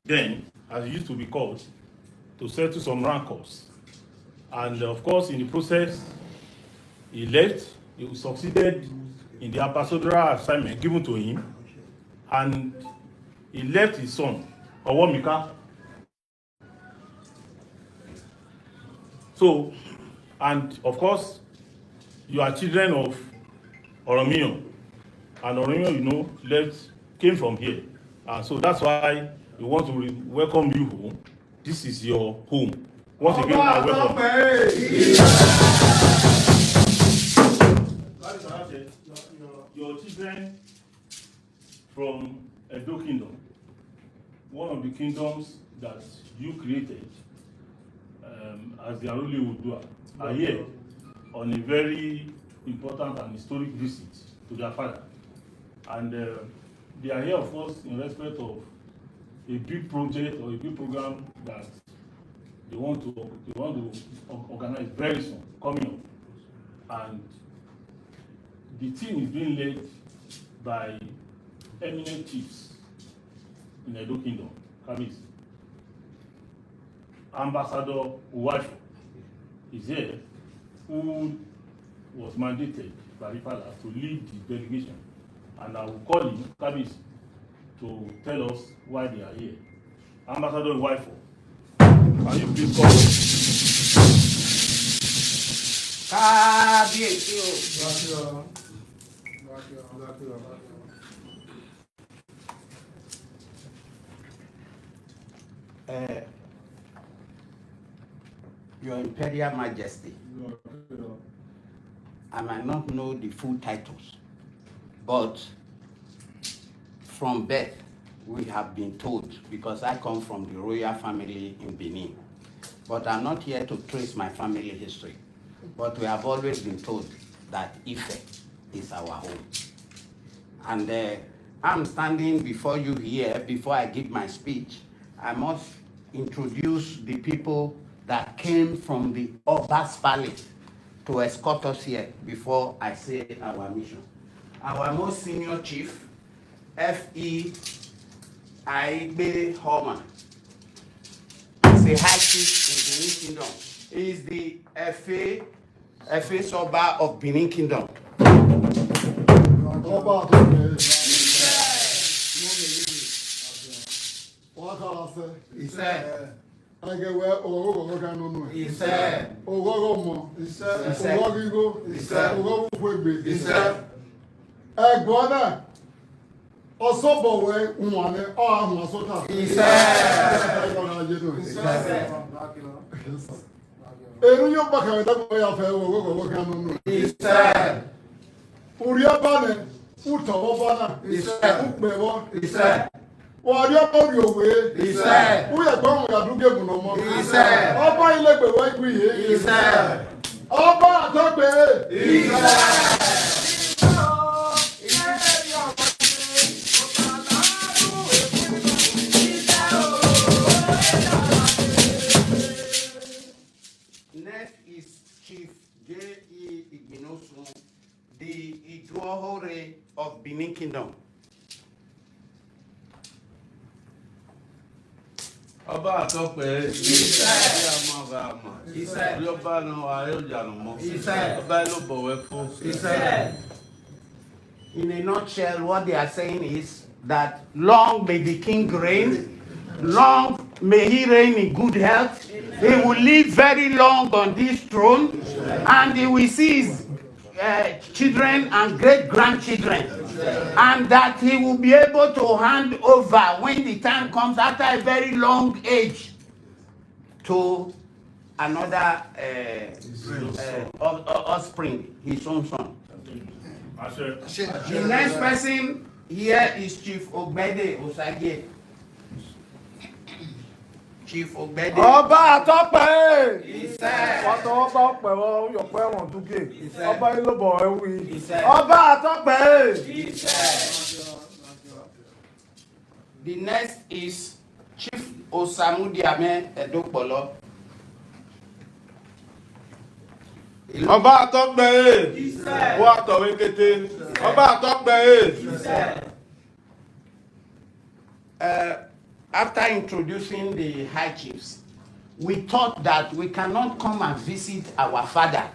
then, as it used to be called, to settle some rancors. And of course, in the process, he left. He succeeded in the ambassadorial assignment given to him, and he left his son, Owomika. So, and of course, you are children of Oromiyan, and Oromiyan, came from here. And so that's why we want to welcome you home. This is your home. Once again, I welcome. Your children from Edo Kingdom, one of the kingdoms that you created as the Aruli Udua, are here on a very important and historic visit to their father. And they are here, of course, in respect of a big project or a big program that they want to organize very soon, coming up. And the team is being led by eminent chiefs in Edo Kingdom, Kabis. Ambassador Uwaifo is here, who was mandated by the father to lead the delegation. And I will call him, Kabis, to tell us why they are here. Ambassador Uwaifo, can you please call us? Your Imperial Majesty, I might not know the full titles, but from birth we have been told, because I come from the royal family in Benin, but I'm not here to trace my family history, but we have always been told that Ife is our home. And I'm standing before you here. Before I give my speech, I must introduce the people that came from the Oba's Palace to escort us here before I say our mission. Our most senior chief, F.E. Aigbe Homan, is the high chief in Benin Kingdom. He is the F.A. Soba of Benin Kingdom. He said, I get where he said, he said, Osobowe Umane, Masota. He said, Eruyo Baka, that way of he said, Uriabane, Utabana, he said, he said, Well, you're going your way. He said, we are going to give no more. He said, Oba ilebe wa iku ye. He said, Oba atogbe. He said. Next is Chief J.E. Igbinosun, the Iduohore of Benin Kingdom. Ọba àtọ́pẹ́ Iṣẹ́ ọba náà ayọ̀jànù mọ́ Iṣẹ́ ọba ló bọ̀wẹ́ fún. In a nutshell, what they are saying is that long may the king reign, long may he reign in good health, he will live very long on this throne, and he will see his children and great-grandchildren, and that he will be able to hand over when the time comes after a very long age to another offspring, his own son. The next person here is Chief Ogbede Osage. Chief Ogbede. Ọba àtọ́pẹ́. Iṣẹ́. Ọ̀tọ̀ ọba ọpẹ́ wọn yọ̀pẹ́ wọn dúkè. Iṣẹ́. Ọba ìlọ́bọ̀ ẹ̀wì. Iṣẹ́. Ọba àtọ́pẹ́. Iṣẹ́. The next is Chief Osamudiame Edokpolo. Ọba àtọ́pẹ́ wọ́n àtọ̀wé kété. Ọba àtọ́pẹ́ after introducing the high chiefs, we thought that we cannot come and visit our father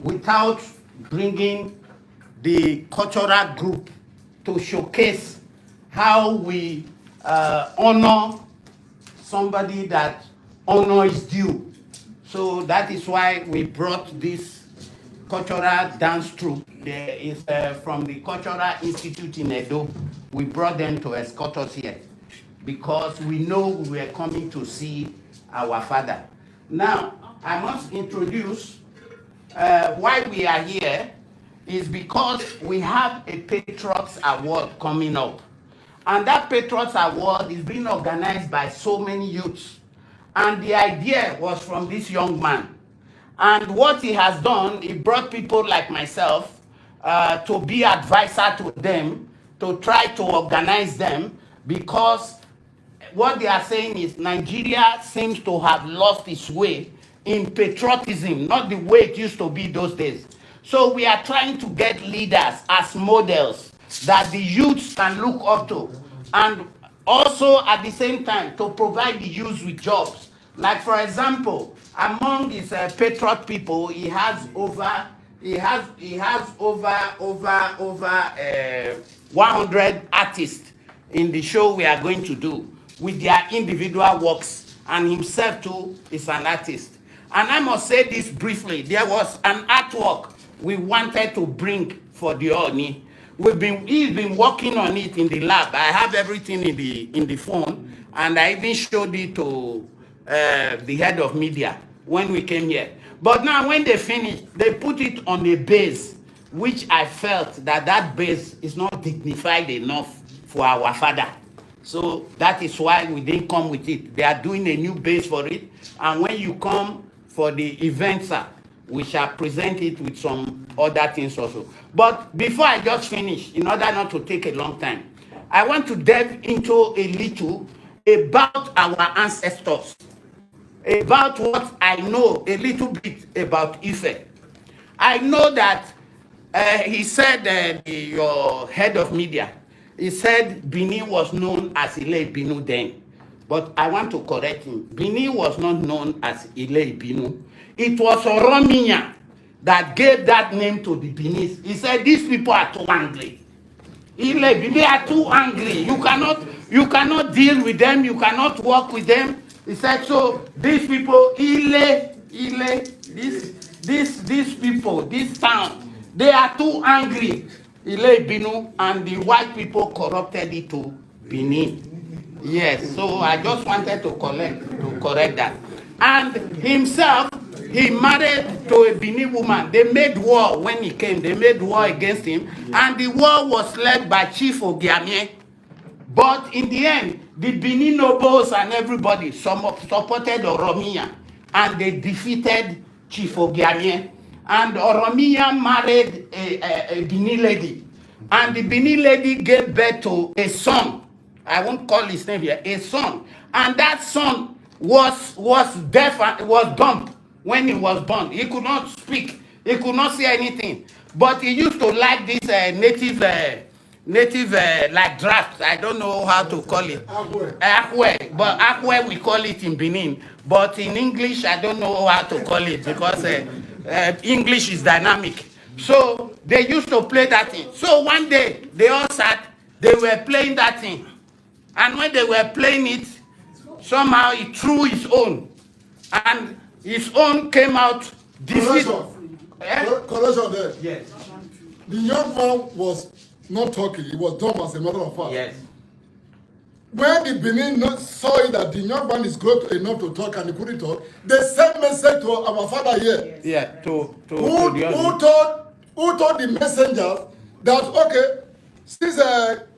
without bringing the cultural group to showcase how we honor somebody that honor is due. So that is why we brought this cultural dance troupe. There is from the Cultural Institute in Edo. We brought them to escort us here because we know we were coming to see our father. Now, I must introduce why we are here is because we have a Patriots Award coming up. And that Patriots Award is being organized by so many youths. And the idea was from this young man. And what he has done, he brought people like myself to be advisor to them, to try to organize them, because what they are saying is Nigeria seems to have lost its way in patriotism, not the way it used to be those days. So we are trying to get leaders as models that the youths can look up to, and also at the same time to provide the youth with jobs. Like for example, among his patriot people, he has over 100 artists in the show we are going to do with their individual works, and himself too is an artist. And I must say this briefly, there was an artwork we wanted to bring for the ooni. He's been working on it in the lab. I have everything in the phone, and I even showed it to the head of media when we came here. But now when they finished, they put it on a base, which I felt that base is not dignified enough for our father. So that is why we didn't come with it. They are doing a new base for it. And when you come for the event, sir, we shall present it with some other things also. But before I just finish, in order not to take a long time, I want to delve into a little about our ancestors, about what I know a little bit about Ife. I know that he said, your head of media, he said Benin was known as Ile Binu then. But I want to correct him. Benin was not known as Ile Binu. It was Oromiya that gave that name to the Benin. He said these people are too angry. They are too angry. You cannot deal with them. You cannot work with them. He said, so these people, these people, this town, they are too angry. Ile Binu, and the white people corrupted it to Benin. Yes, so I just wanted to correct that. And himself, he married to a Benin woman. They made war when he came. They made war against him. And the war was led by Chief Ogiamie. But in the end, the Benin nobles and everybody supported Oromiya. And they defeated Chief Ogiamie. And Oromiya married a Benin lady. And the Benin lady gave birth to a son. I won't call his name here, a son. And that son was deaf and was dumb when he was born. He could not speak. He could not say anything. But he used to like this native like draft. I don't know how to call it. Akwe. But Akwe we call it in Benin. But in English, I don't know how to call it because English is dynamic. So they used to play that thing. So one day, they all sat, they were playing that thing. And when they were playing it, somehow he threw his own. And his own came out defeated. Correction there. Yes. The young man was not talking, he was dumb as a matter of fact. Yes. When the Benin saw it that the young man is grown enough to talk and he couldn't talk, they sent message to our father here. Yeah, to who told the messenger that, okay, since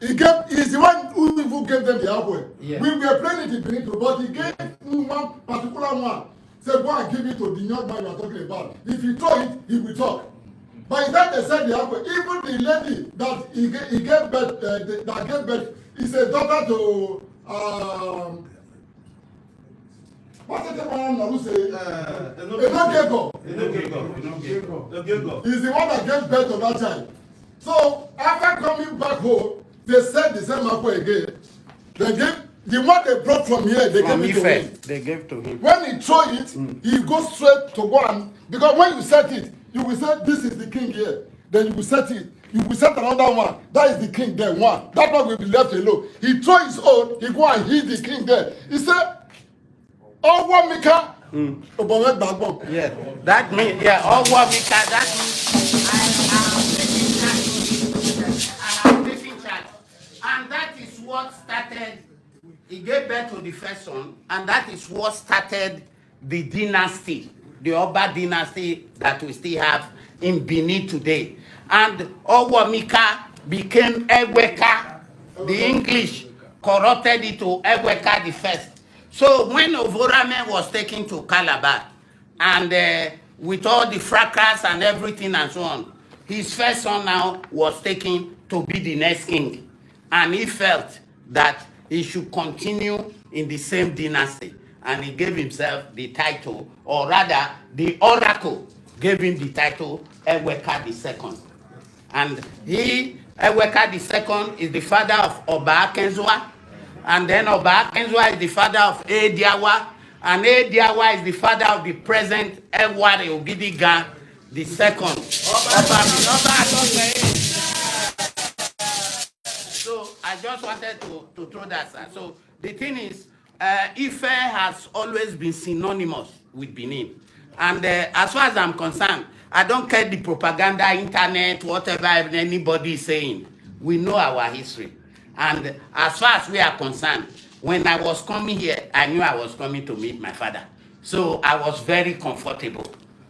he's the one who gave them the apple. Yeah. We were playing it in Benin, but he gave one particular one. Said, go and give it to the young man you are talking about. If he throw it, he will talk. By the time they said the apple, even the lady that he gave birth, that gave birth, is a daughter to what's the one who say Enogego. He's the one that gave birth to that child. So after coming back home, they said the same apple again. They gave The one they brought from here, they From gave it to him. Ife, they gave to him. When he throw it, he goes straight to go and, because when you set it, you will say this is the king here. Then you will set it. You will set another one. That is the king there. One. That one will be left alone. He throw his own. He go and hit the king there. He said, "Oh, what Mika?" Yeah, that means, yeah, all what we can, that means I have taken charge. And that is what started, he gave birth to the first son, and that is what started the dynasty, the Oba dynasty that we still have in Benin today. And Owamika became Eweka. The English corrupted it to Eweka the first. So when Ovorame was taken to Calabar, and with all the fracas and everything and so on, his first son now was taken to be the next king. And he felt that he should continue in the same dynasty. And he gave himself the title, or rather, the oracle gave him the title Eweka II. And he, Eweka II, is the father of Oba Akenzua. And then Oba Akenzua is the father of Ediawa. And Ediawa is the father of the present Eware Ogidiga II. So I just wanted to throw that, sir. So the thing is, Ife has always been synonymous with Benin. And as far as I'm concerned, I don't care the propaganda, internet, whatever anybody is saying. We know our history. And as far as we are concerned, when I was coming here, I knew I was coming to meet my father. So I was very comfortable.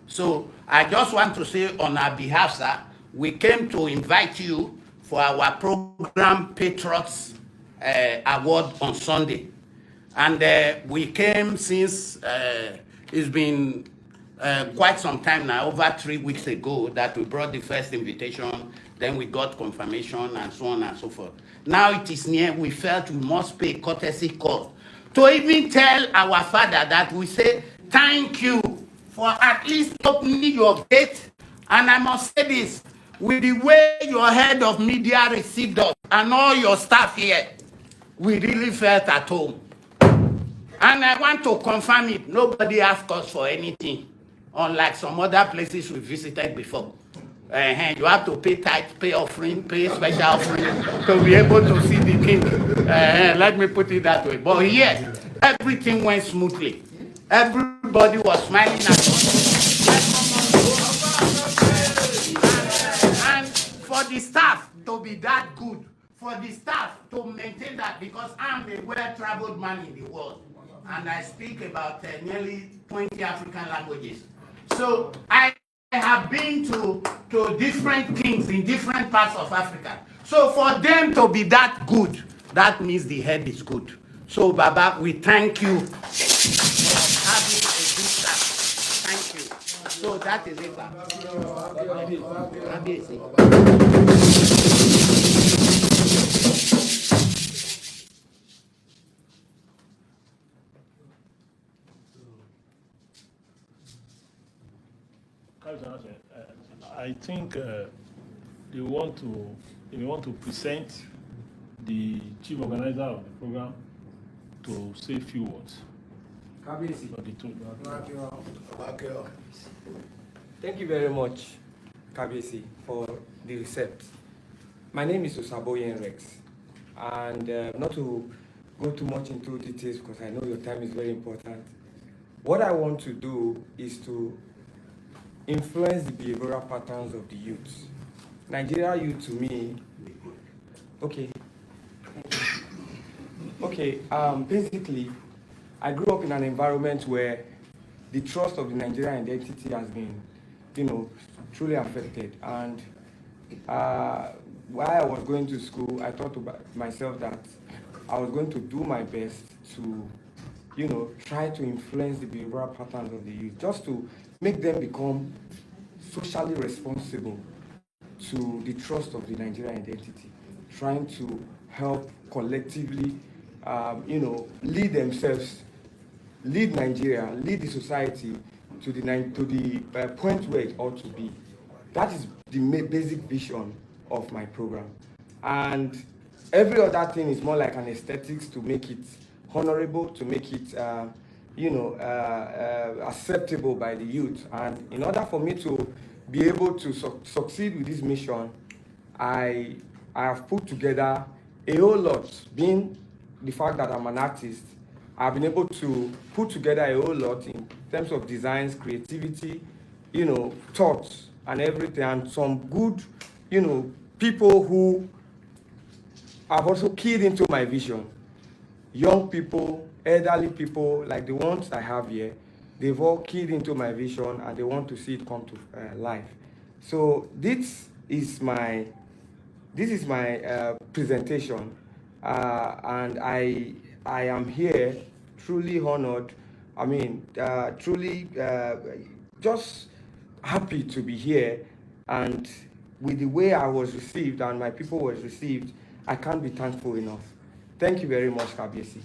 So I just want to say on our behalf, sir, we came to invite you for our program Patriots Award on Sunday. And we came since it's been quite some time now, over 3 weeks ago, that we brought the first invitation, then we got confirmation and so on and so forth. Now it is near, we felt we must pay a courtesy call to even tell our father that we say thank you for at least opening your gate. And I must say this, with the way your head of media received us and all your staff here, we really felt at home. And I want to confirm it, nobody asked us for anything, unlike some other places we visited before. You have to pay tithe, pay offering, pay special offering to be able to see the king. Let me put it that way. But here, everything went smoothly. Everybody was smiling at us. And for the staff to be that good, for the staff to maintain that, because I'm a well-traveled man in the world, and I speak about nearly 20 African languages. So I have been to different kings in different parts of Africa. So for them to be that good, that means the head is good. So Baba, we thank you for having a good staff. Thank you. So that is it. I think they want to present the chief organizer of the program to say a few words. For the two. Thank you very much, Kabisi, for the recept. My name is Osaboyen Rex, and not to go too much into details because I know your time is very important. What I want to do is to influence the behavioral patterns of the youth. Nigeria youth to me, basically, I grew up in an environment where the trust of the Nigerian identity has been, truly affected. And while I was going to school, I thought to myself that I was going to do my best to, try to influence the behavioral patterns of the youth, just to make them become socially responsible to the trust of the Nigerian identity, trying to help collectively, lead themselves, lead Nigeria, lead the society to the point where it ought to be. That is the basic vision of my program. And every other thing is more like an aesthetics to make it honorable, to make it, acceptable by the youth. And in order for me to be able to succeed with this mission, I have put together a whole lot. Being the fact that I'm an artist, I've been able to put together a whole lot in terms of designs, creativity, thoughts and everything, and some good, people who have also keyed into my vision. Young people, elderly people, like the ones I have here, they've all keyed into my vision and they want to see it come to life. So this is my presentation, and I am here truly honored. I mean, truly just happy to be here, and with the way I was received and my people was received, I can't be thankful enough. Thank you very much, Kabiesi.